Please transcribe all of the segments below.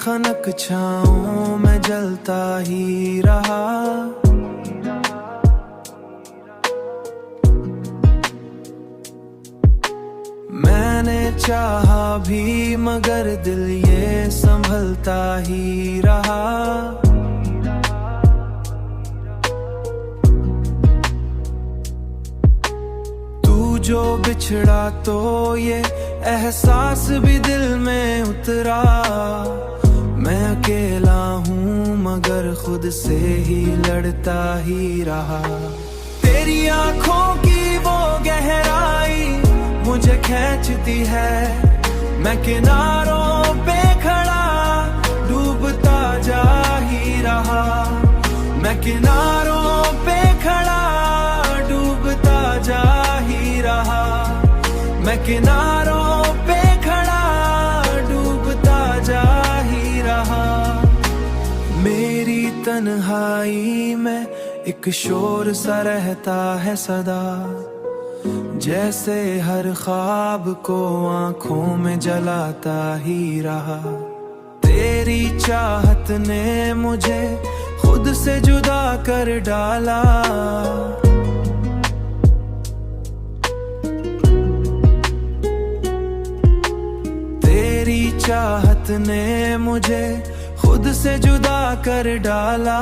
खनक छाँव में जलता ही रहा। मैंने चाहा भी मगर दिल ये संभलता ही रहा। तू जो बिछड़ा तो ये एहसास भी दिल में उतरा। मैं अकेला हूँ मगर खुद से ही लड़ता ही रहा। तेरी आंखों की वो गहराई मुझे खींचती है। मैं किनारों पे खड़ा डूबता जा ही रहा। मैं किनारों पे खड़ा डूबता जा ही रहा। मैं किनारों पे खड़ा डूबता जा ही रहा। मेरी तन्हाई में एक शोर सा रहता है सदा, जैसे हर ख्वाब को आंखों में जलाता ही रहा। तेरी चाहत ने मुझे खुद से जुदा कर डाला। तेरी चाहत ने मुझे खुद से जुदा कर डाला।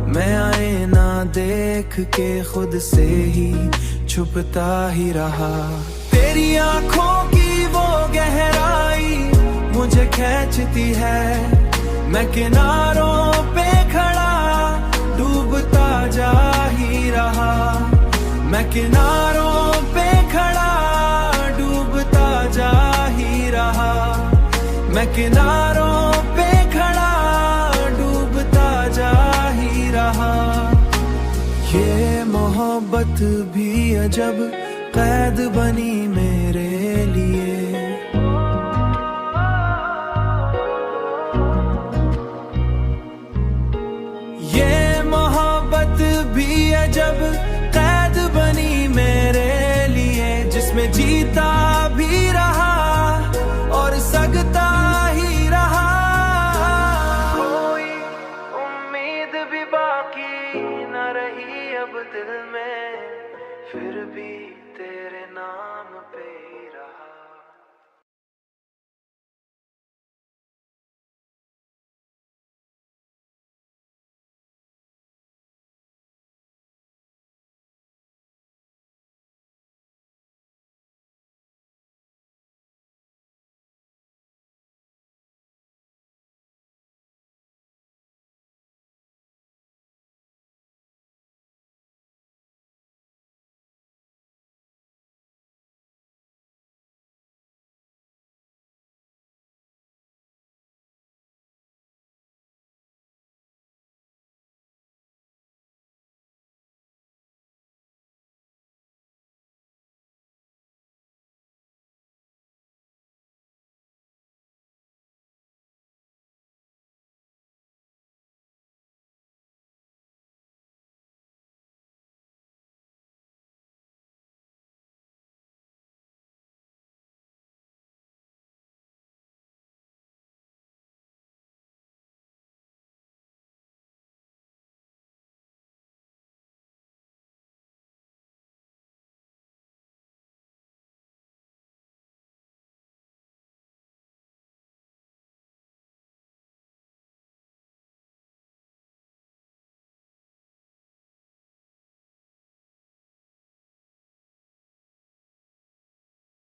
मैं आईना देख के खुद से ही छुपता ही रहा। तेरी आंखों की वो गहराई मुझे खींचती है। मैं किनारों पे खड़ा डूबता जा ही रहा। मैं किनारों पे खड़ा डूबता जा ही रहा। मैं किनारों पे खड़ा डूबता जा ही रहा। ये मोहब्बत भी अजब कैद बनी मेरे लिए। ये मोहब्बत भी अजब कैद बनी मेरे लिए, जिसमें जीता भी रहा और सकता ही रहा। कोई उम्मीद भी बाकी न रही अब दिल में, फिर भी तेरे नाम पे